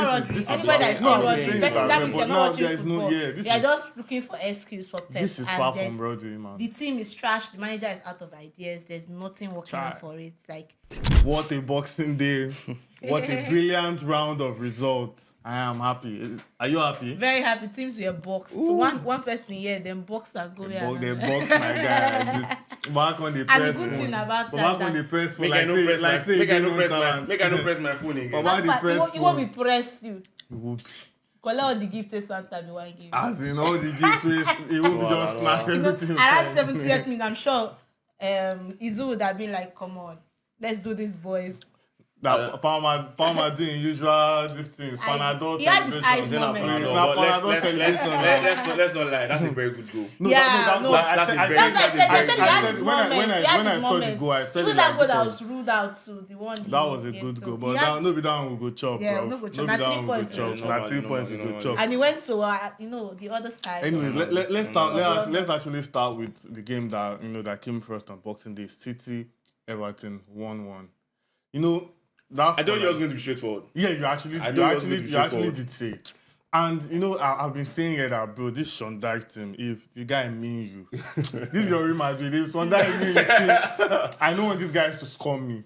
not this anybody that is not Rodri. That means you're not watching football. You're just looking for excuse for Pep. This is far from Rodri, man. The team is trash. The manager is out of ideas. There's nothing working out for it. Like, what a Boxing Day! What a brilliant round of results! I am happy. Are you happy? Very happy. Teams were boxed. One person here, then box and go here. They box my guy. Back on the press. And the good thing about back on the press. Make I no press my phone again. He won't be press you. Collect all the gifts to Santa be one give. As in all the gifts, he will be just snatch everything. Around 70th minute, I'm sure Izu would have been like, come on, let's do this, boys. That Palmer doing usual this thing, Panadol he had his eyes moment. Let's not lie. That's a very good goal. When I saw the goal, I said even that goal that was ruled out too. The one that was a good goal, but that one will go chop, bro. No go chop. That 3 points will go chop. And he went to the other side. Anyway, let's actually start with the game that that came first on Boxing Day. City Everton 1-1. I thought you was going to be straightforward. Yeah, you actually did say it. And I've been saying it that, bro, this Sean Dyche team, if the guy mean you, this is your Real Madrid, if Sean Dyche mean you, I know when this guy is to score me,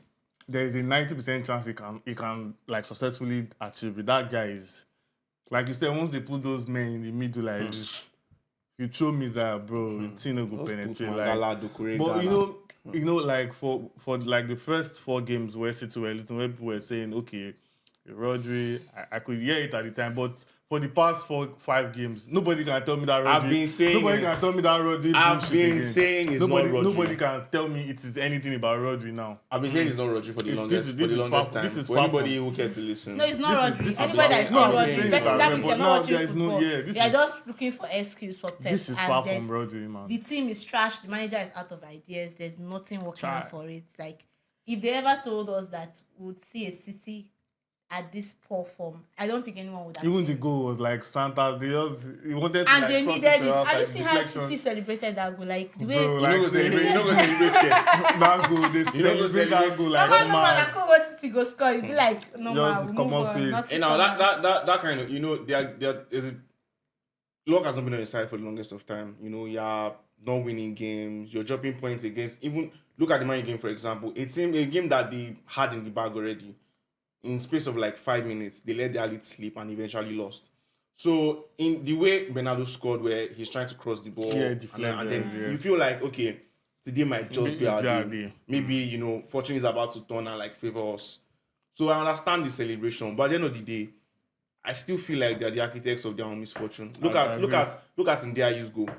there is a 90% chance he can like successfully achieve it. That guy is, like you said, once they put those men in the middle like this, you throw me that, bro, the team will go penetrate. But like for like the first 4 games where City were little, where people were saying, okay, Rodri, I could hear it at the time, but for the past 4-5 games, nobody can tell me that Rodri. I've been saying it's not Rodri. Nobody can tell me it is anything about Rodri now. I've been saying it's not Rodri for the longest time. This is for anybody who cares to listen. No, it's not Rodri. Anybody that is not Rodri. That means you're not watching football. You're just looking for excuse for Pep. This is far from Rodri, man. The team is trash. The manager is out of ideas. There's nothing working out for it. Like, if they ever told us that we would see a City at this poor form, I don't think anyone would have even seen the goal was like Santa. He wanted to, and like, they needed it. Have you seen how deflection. City celebrated that goal? Like the way you know go celebrate that goal. They celebrate that goal like no man. Go City go score. You be like no man. Come on, face. And now that kind of there is a luck has not been on your side for the longest of time. You're not winning games. You're dropping points against even look at the Man U game for example. A game that they had in the bag already. In space of like 5 minutes, they let their lead slip and eventually lost. So in the way Bernardo scored, where he's trying to cross the ball, and then you feel like, okay, today might just be our day. Maybe fortune is about to turn and like favor us. So I understand the celebration, but at the end of the day, I still feel like they're the architects of their own misfortune. Look at Ndiaye's goal.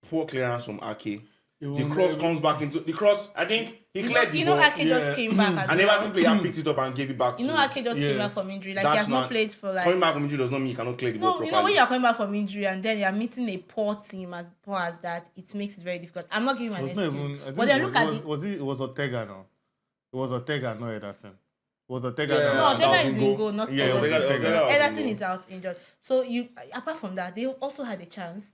Poor clearance from Ake. The cross comes back into the cross. I think he cleared the ball. Ake just came back as and Everton player picked it up and gave it back to him. Ake just came back from injury. Like, he has not played for like... Coming back from injury does not mean you cannot clear the ball properly. When you're coming back from injury and then you're meeting a poor team as poor as that, it makes it very difficult. I'm not giving an excuse. But then look at it. It was Ortega now. It was Ortega, not Ederson. No, Ortega is in goal, not Ederson. Ederson is out injured. So apart from that, they also had a chance.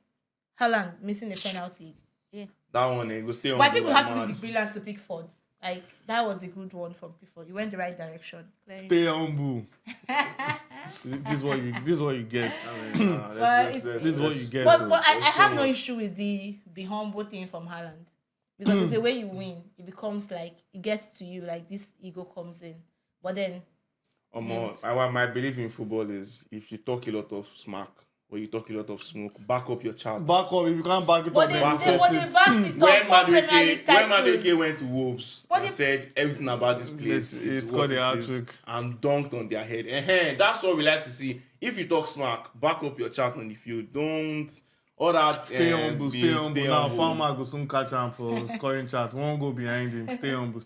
Haaland missing a penalty. Yeah. That one, it will stay on. But I think we have to be the brilliance to pick Ford. Like, that was a good one from Pickford. You went the right direction. Stay humble. This is what you get. This is what you get. But I have no issue with the humble thing from Haaland. Because it's the way you win. It becomes like, it gets to you, like this ego comes in. But then... my belief in football is, if you talk a lot of smack, or you talk a lot of smoke, back up your chart. Back up, if you can't back it up. When Madueke went to Wolves and said everything about this place is what it is, and dunked on their head. That's what we like to see. If you talk smack, back up your chart on the field. Don't all that. Stay humble. Now Palmer go soon catch him for scoring chart. Won't go behind him. Stay humble.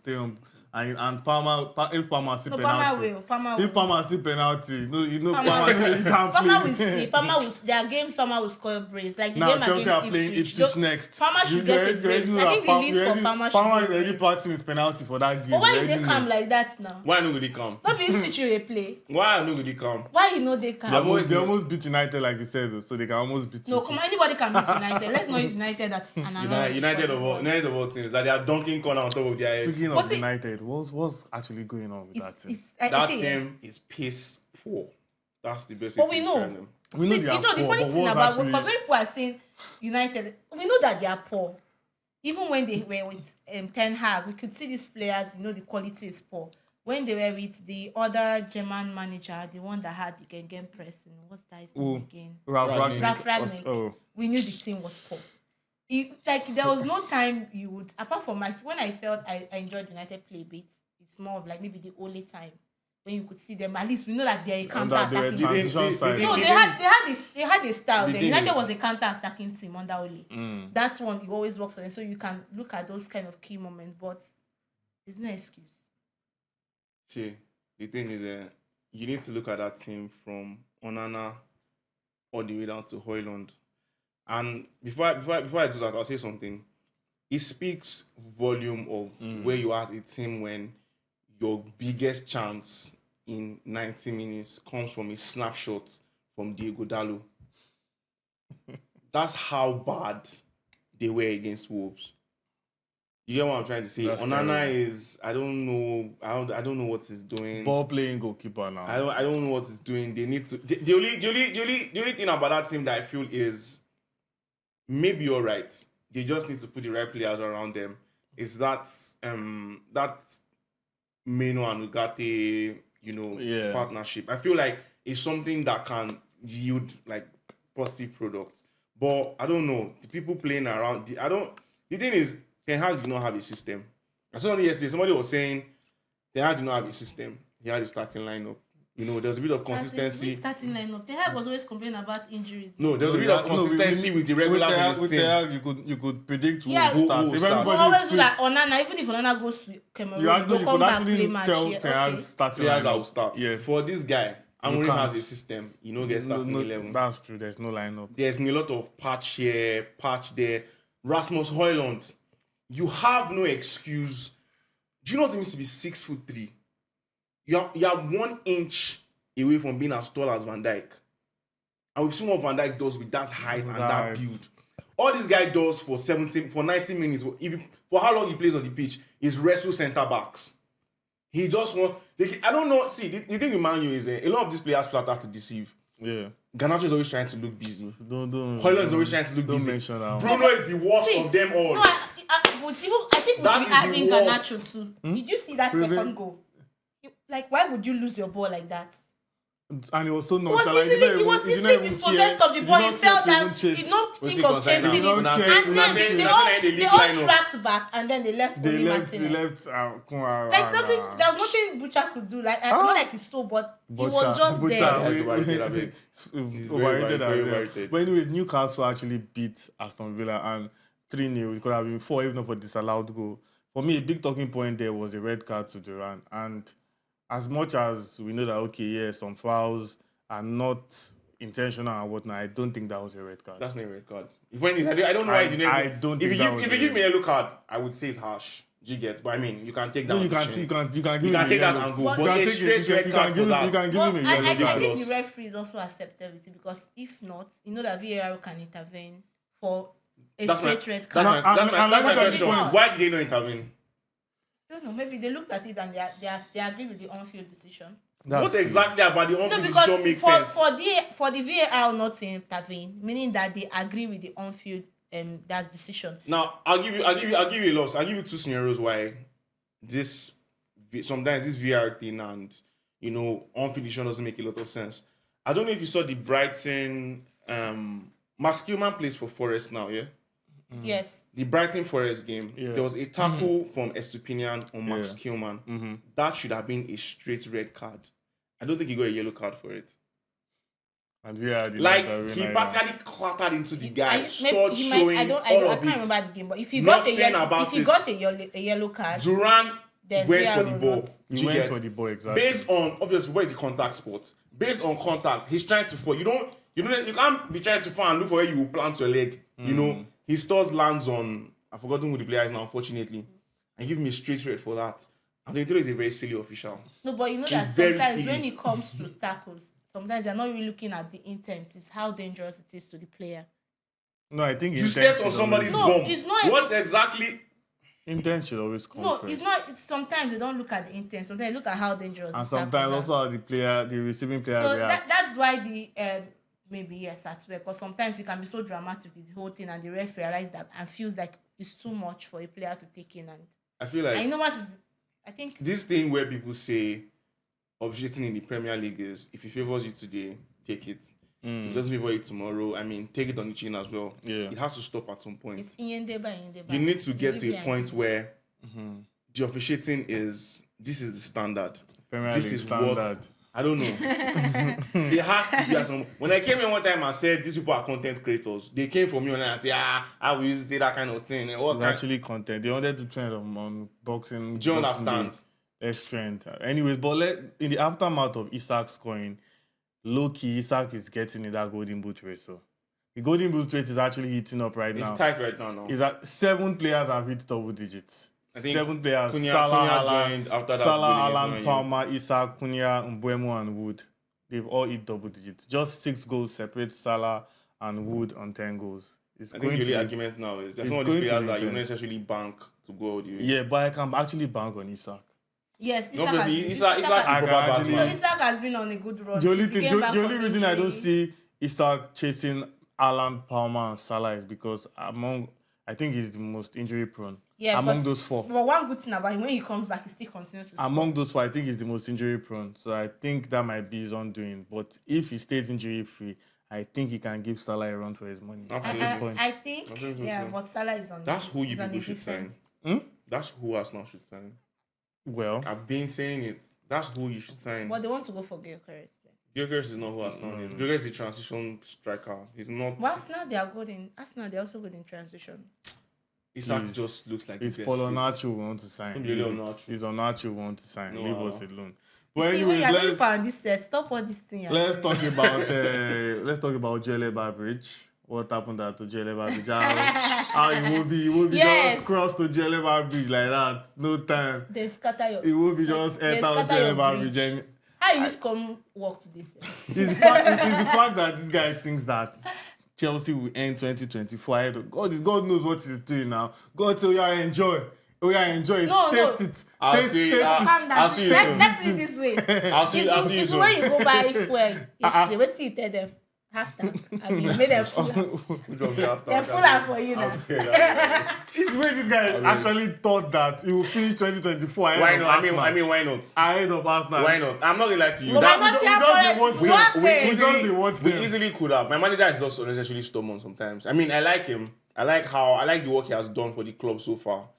And Palmer, if Palmer see penalty, if Palmer see penalty, Palmer he can't play. Palmer will see. There are games Palmer will score a brace. Like the now game Chelsea are playing Ipswich next. Palmer should get a brace. I think the least for Palmer should Palmer is already practicing his penalty for that game. But why they come like that now? Why no they come? Not be Ipswich you play. Why no they come? Why they come? They almost beat United like you said, so they can almost beat. No, come on, anybody can beat United. Let's not use United. That's an United of all teams that they are dunking corner on top of their head. Speaking of United, what's actually going on with that team? That team is piss poor. That's the best. But we know. We know they are poor. The funny thing about because when people are saying United, we know that they are poor. Even when they were with Ten Hag, we could see these players. The quality is poor. When they were with the other German manager, the one that had the Gengen pressing, what's that his name again? Ralf Rangnick. Oh. We knew the team was poor. There was no time you would, apart from when I felt I enjoyed United play a bit, it's more of like maybe the only time when you could see them. At least we know that they're a counter-attacking team. No, they had a style. United was a counter-attacking team under Ole. That's one you always work for them, so you can look at those kind of key moments, but there's no excuse. See, the thing is, you need to look at that team from Onana all the way down to Højlund. And before I do that, I'll say something. It speaks volume of where you are as a team when your biggest chance in 90 minutes comes from a snapshot from Diego Dallo. That's how bad they were against Wolves. You get what I'm trying to say? Onana is, I don't know what he's doing. Ball playing goalkeeper now. I don't know what he's doing. They need to. The only thing about that team that I feel is maybe you're right. They just need to put the right players around them. Is that that Meno and Ugarte, partnership? I feel like it's something that can yield like positive products. But I don't know. The people playing around. The thing is, Ten Hag did not have a system. I saw yesterday somebody was saying Ten Hag did not have a system. He had a starting lineup. There's a bit of consistency. Starting lineup. Ten Hag was always complaining about injuries. No, there's a bit of consistency with the regulars in his team. Ten Hag, you could predict who will start. We always do that. Onana, even if Onana goes to Cameroon, you could actually tell Ten Hag's starting players that will start. Yeah. For this guy, Amorim has a system. Gets starting 11. That's true. There's no lineup. There's been a lot of patch here, patch there. Rasmus Højlund, you have no excuse. Do you know what it means to be 6'3"? You are 1 inch away from being as tall as Van Dijk. And we've seen what Van Dijk does with that height and that build. All this guy does for 90 minutes, for how long he plays on the pitch, is wrestle centre backs. He just want. I don't know. See, the thing with Man U is a lot of these players flat to deceive. Yeah. Garnacho is always trying to look busy. Højlund is always trying to look busy. Mention that. Bruno is the worst of them all. No, I think we should be adding Garnacho too. Did you see that second goal? Why would you lose your ball like that? And it was so nonchalant. He was easily dispossessed of the ball. He felt that he did not think of chasing him. And then they all tracked back and then they left Oli Martinez. They left nothing. There was nothing Butcher could do. Not like he stole, but he was just there. Overrated. But anyways, Newcastle actually beat Aston Villa and 3-0. It could have been 4 even for disallowed goal. For me, a big talking point there was a red card to Duran. And as much as we know that, some fouls are not intentional and whatnot, I don't think that was a red card. That's not a red card. I don't know why you didn't. I don't think that was if you give me a yellow card, I would say it's harsh. Do you get? But I mean, you can take that. You can take that and go. But a straight red card for that. You can give him a yellow card. I think the referee is also accepted with it because if not, that VAR can intervene for a straight red card. That's my question. Why did they not intervene? I don't know. Maybe they looked at it and they agree with the on-field decision. What exactly about the on-field decision makes sense? For the VAR not to intervene, meaning that they agree with the on-field that's decision. Now I'll give you a loss. I'll give you 2 scenarios why sometimes this VAR thing and on-field decision doesn't make a lot of sense. I don't know if you saw the Brighton Max Kilman plays for Forest now, yeah? Yes. The Brighton Forest game, there was a tackle from Estupinian on Max Kilman. Mm-hmm. That should have been a straight red card. I don't think he got a yellow card for it. And he practically clattered into the guy, showing I can't remember the game, but if he got a yellow card, Duran went for the ball. He went for the ball, exactly. Based on, obviously, where is the contact spot? Based on contact, he's trying to fall. You can't be trying to fall and look for where you will plant your leg. His toes lands on, I've forgotten who the player is now, unfortunately, and give me a straight red for that. I think is a very silly official. No, but you know that sometimes when it comes to tackles, sometimes they're not really looking at the intent. It's how dangerous it is to the player. No, I think you stepped on somebody's bum. It's not. What exactly? Intent should always come No, first. it's not. Sometimes they don't look at the intent. Sometimes they look at how dangerous. And the tackles sometimes are. also how the receiving player So reacts. that's why the maybe yes as well, because sometimes you can be so dramatic with the whole thing and the ref realize that and feels like it's too much for a player to take in. And I feel like I know what is. I think this thing where people say officiating in the Premier League is if it favors you today, take it. If it doesn't favor you tomorrow, I mean, take it on the chin as well. Yeah. It has to stop at some point. it's Inyendeba. You need to get to a point where the officiating is this is the standard. Premier This League is standard. what I don't know. There has to be some. When I came in one time and said these people are content creators, they came for me online and say, I will use to say that kind of thing. And what It's kind- actually content. They wanted to trend on boxing. Do you boxing understand? day. Let's trend. Anyways, but in the aftermath of Isak scoring, low-key, Isak is getting in that golden boot race. So the golden boot race is actually heating up right It's now. tight right now. No. Is that 7 players have hit double digits. I think 7 players. Cunha Salah, joined after that Salah, goal against Alan Man U. Palmer, Isak, Cunha, Mbeumo, and Wood. They've all hit double digits. Just 6 goals separate Salah and Wood on 10 goals. It's I going think the to only be, argument now is there's it's some of these going to players be that you intense. necessarily bank to go all the way. yeah, but I can actually bank on Isak. yes, No, obviously, Isak I proper can bad actually- man. Isak has been on a good run. The only since he thing, came back the only from reason I don't injury. see Isak chasing Alan Palmer and Salah is because I think he's the most injury prone. Yeah, among but- those 4. But one good thing about him, when he comes back, he still continues to score. Among those 4, I think he's the most injury prone. So I think that might be his undoing. But if he stays injury free, I think he can give Salah a run for his money at Absolutely. this point. I think, I think so yeah, too. but Salah is on. That's who you is on people a should sign. different- That's who Arsenal should sign. Well, I've been saying it. That's who you should sign. But they want to go for Gyökeres. Gyökeres is not who Arsenal is. Gyökeres is a transition striker. He's not. But Arsenal, they are good in. Arsenal, they're also good in transition. Isak He's- just looks like it's the best Paulo fit. Nacho we want to sign. Don't really Onacho. It's Onacho we want to sign. No, Leave no. us alone. See, But when anyways, you're looking let's, for on this set, stop all this thing. let's talk about Jeleba Bridge. What happened at the Jeleba Bridge? How it will be Yes. just cross to Jeleba Bridge like that. No time. They scatter your. It will be just they enter scatter your Jeleba bridge. Bridge. And How you use come work to this? it's the fact that this guy thinks that Chelsea will end 2024 ahead of God knows what he's doing now. God say, enjoy. Enjoy. No, Taste no. it. I'll Taste see, it. Calm down. I'll see you soon. Let's do it this way. I'll see you It's soon. when you go buy fuel. They wait till you tell them half time. I mean, you made them full. Which one we have to- They're full up for you now. It's the way this guy actually thought that he will finish 2024 ahead Why of not? Arsenal. I mean, why not? Ahead of Arsenal. Why not? I'm not gonna lie to you. But That- why not see how we Forest don't- is we working? just they watch we them. easily could have. My manager is also necessarily stubborn sometimes. I mean, I like him. I like the work he has done for the club so far.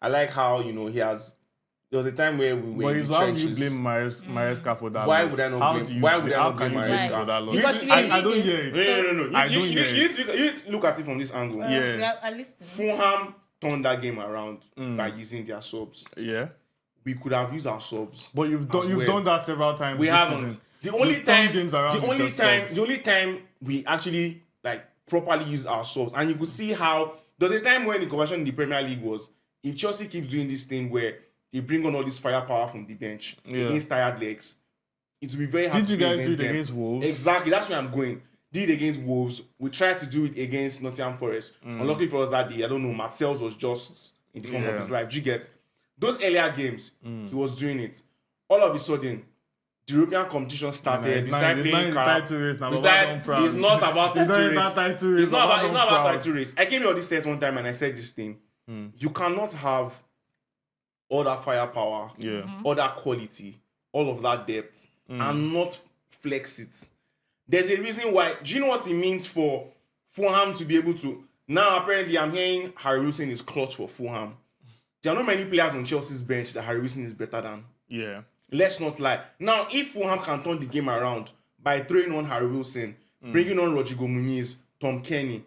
I like how he has. There was a time where we were But in it's the how you trenches. blame Maresca for that Why loss. would I not How blame- do you why would I how not can blame you blame Maresca? for that loss? Because you I don't really hear it. No. I You don't hear need it. to look at it from this angle. Yeah. We are listening. Fulham turned that game around by using their subs. Yeah. We could have used our subs. But you've as well. done that several times. We this haven't. season. The only You've turned time, games around with your subs. the only time we actually properly use our subs, and you could see how there's a time when the conversion in the Premier League was if Chelsea keeps doing this thing where they bring on all this firepower from the bench against tired legs, it will be very hard Did to you play guys do against it them. against Wolves? Exactly, that's where I'm going. Did it against Wolves. We tried to do it against Nottingham Forest. Unluckily for us that day, I don't know, Martial's was just in the form of his life. Do you get? Those earlier games, he was doing it. All of a sudden, the European competition started. We started playing title race now. It's Baba not don't proud. it's not about It's not title about race. title race. It's not Baba about don't proud. title race. I came here on this set one time and I said this thing. You cannot have all that firepower, all that quality, all of that depth, and not flex it. There's a reason why. Do you know what it means for Fulham to be able to? Now, apparently, I'm hearing Harry Wilson is clutch for Fulham. There are not many players on Chelsea's bench that Harry Wilson is better than. Yeah. Let's not lie. Now, if Fulham can turn the game around by throwing on Harry Wilson, bringing on Rodrigo Muniz, Tom Kenny,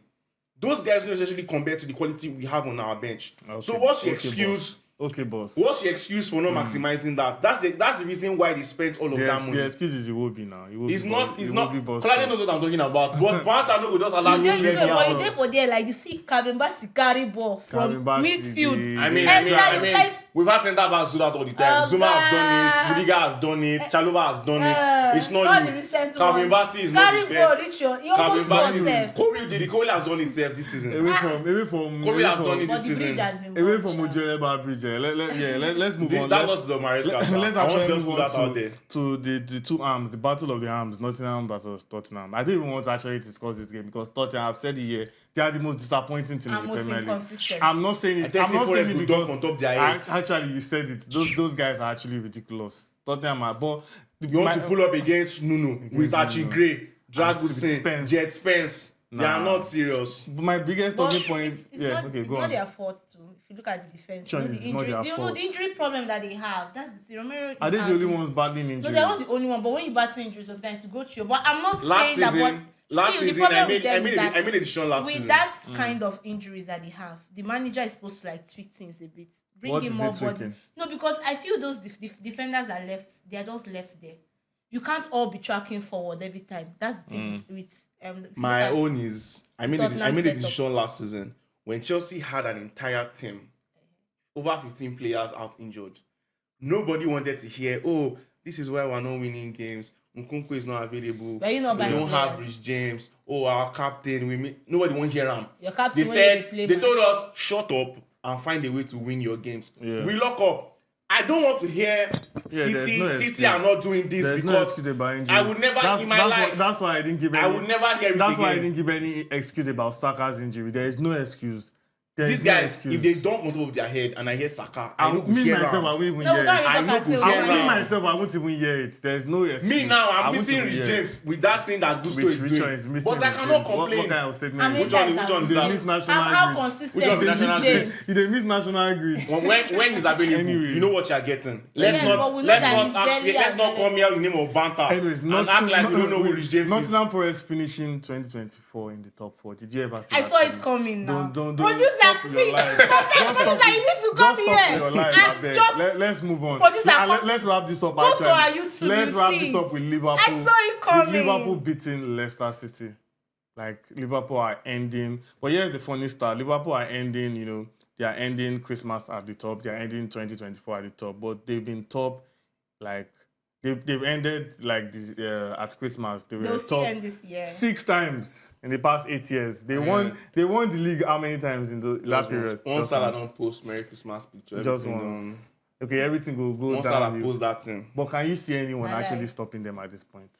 those guys don't necessarily compare to the quality we have on our bench. Okay. So what's your Okay, excuse Okay, boss. What's your excuse for not maximizing that? That's the reason why they spent all of that money. The excuse is it will be now. It's not. Kolade knows what I'm talking about. But Panther no go just allow You you to dey for there like you see Kabembasi carry ball from midfield. I mean, we've had centre backs do that all the time. Zuma has done it. Rudiger has done it. Chalobah has done it. It's not new. Kabembasi is not the first. Kobe did it. Kobe has done it this season. Kobe has done it this season. Away from Ojeba Bridge. Let's move on. That was the Maresca. Let's actually move on to the two arms, the battle of the arms, Nottingham versus Tottenham. I don't even want to actually discuss this game because Tottenham, I've said it here, they are the most disappointing team in the Premier League. I'm not saying it. I'm not saying it because on top their head. Actually, you said it. Those guys are actually ridiculous. Tottenham are, but you want to pull up against Nuno with Archie Gray, Dragusin, Jet Spence. They are not serious. But my biggest talking point, it's not their fault too. If you look at the defense, the injury problem that they have. That's the Romero. Are they the only ones battling injuries? No, they're not the only one. But when you battle injuries, sometimes you go through. But I'm not saying season, that. Last season, I made a decision last season. With that kind of injuries that they have, the manager is supposed to like tweak things a bit, bring in more body. No, because I feel those defenders are left. They are just left there. You can't all be tracking forward every time. That's the thing with my own is I made a decision last season when Chelsea had an entire team, over 15 players out injured. Nobody wanted to hear, oh, this is why we're not winning games. Nkunku is not available. But we don't have Rich James. Oh, our captain. Nobody won't hear him. Your captain. They told us, shut up and find a way to win your games. Yeah. We lock up. I don't want to hear City are not doing this because I would never in my life. That's why I didn't give any. I would never hear it. That's why I didn't give any excuse about Saka's injury. There is no excuse. These guys, if they don't on top of their head and I hear Saka, I won't me hear myself, I won't even hear it. I won't even hear it. There's no excuse. Me now, I'm missing Rich James with that thing that Gusto is doing. But I cannot complain. What kind of statement? Which one is that? Miss national how grid. consistent Which one is national grid? They miss national grid. When he's available, you know what you're getting. Let's not come here in the name of banter. Anyways, and act like we don't know who Rich James is. Nottingham Forest finishing 2024 in the top 4. Did you ever see that? I saw it coming now. Don't Producer, you need to come here. Let's move on. Let's wrap this up. Let's wrap this up with Liverpool. I saw it coming. With Liverpool beating Leicester City. Like Liverpool are ending. But here's the funny start. Liverpool are ending, they are ending Christmas at the top. They are ending 2024 at the top. But they've been top, like, they've ended like this at Christmas. They'll still end this year 6 times in the past 8 years. They won the league how many times in that period? One Salah don't post Merry Christmas picture. Just once. Okay, everything will go down. One Salah post that thing. But can you see anyone actually stopping them at this point?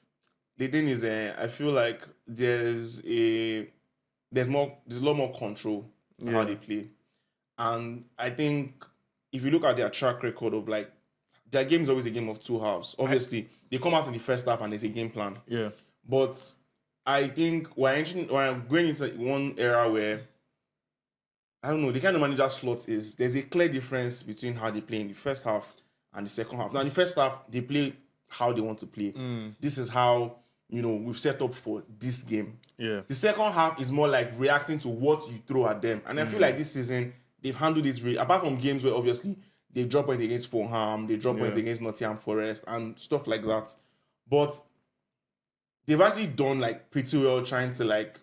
The thing is, I feel like there's a lot more control in how they play, and I think if you look at their track record of like. Their game is always a game of 2 halves. Obviously, they come out in the first half and there's a game plan. Yeah. But I think we're going into one era where, I don't know, the kind of manager slot is, there's a clear difference between how they play in the first half and the second half. Now, in the first half, they play how they want to play. This is how, we've set up for this game. Yeah. The second half is more like reacting to what you throw at them. And I feel like this season, they've handled it really, apart from games where obviously, they drop points against Fulham, they drop points against Nottingham Forest and stuff like that. But they've actually done like pretty well trying to like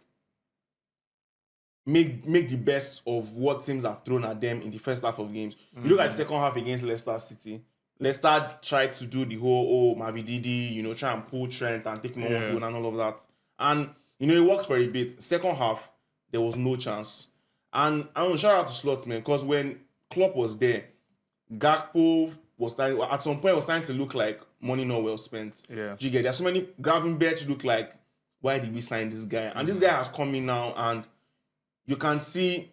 make the best of what teams have thrown at them in the first half of games. You look at the second half against Leicester City. Leicester tried to do the whole, Mavididi, try and pull Trent and take more and all of that. And, it worked for a bit. Second half, there was no chance. And I don't know, shout out to Slotman, because when Klopp was there, Gakpo was starting, at some point was starting to look like money not well spent. Yeah. Do you get? There's so many Gravenberch look like, why did we sign this guy? And this guy has come in now, and you can see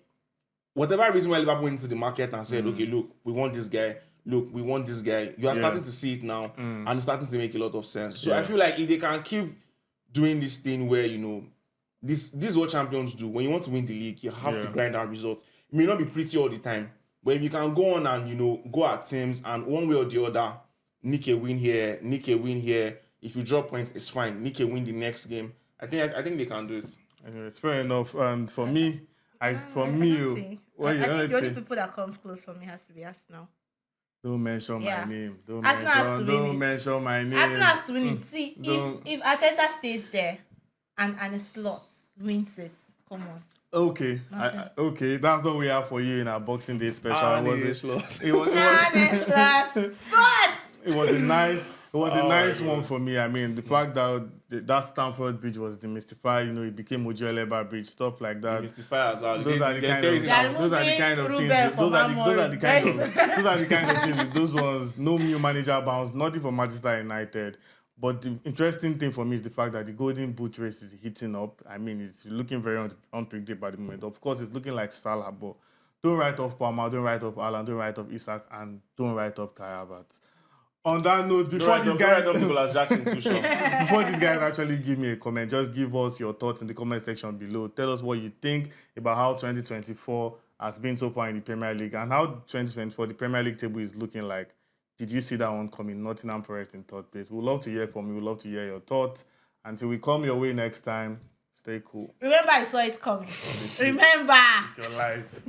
whatever reason why Liverpool went into the market and said, okay, look, we want this guy. Look, we want this guy. You are starting to see it now, and it's starting to make a lot of sense. So I feel like if they can keep doing this thing where, this is what champions do. When you want to win the league, you have to grind out results. It may not be pretty all the time. But if you can go on and, go at teams and one way or the other, nick a win here. If you drop points, it's fine. Nick a win the next game. I think they can do it. Anyway, it's fair enough. And for me, From me, I think the only people that comes close for me has to be Arsenal. Don't mention my name. Don't Arsenal mention my name. Arsenal has to win it. See, if Arteta stays there and a slot wins it, come on. Okay, okay, that's what we have for you in our Boxing Day special. It was a nice one for me. I mean, the fact that that Stamford Bridge was demystified, you know, it became Ojo-Eleba Bridge, stuff like that. Demystified as well. Those are the kind of things. Those ones, no new manager bounce, nothing for Manchester United. But the interesting thing for me is the fact that the Golden Boot race is heating up. I mean, it's looking very unpredictable at the moment. Of course, it's looking like Salah, but don't write off Palmer, don't write off Alan, don't write off Isak, and don't write off Kai Havertz. On that note, before these guys actually give me a comment, just give us your thoughts in the comment section below. Tell us what you think about how 2024 has been so far in the Premier League and how 2024 the Premier League table is looking like. Did you see that one coming? Nottingham Forest in third place. We'd love to hear from you. We'd love to hear your thoughts. Until we come your way next time, stay cool. Remember, I saw it coming. Remember. It's your life.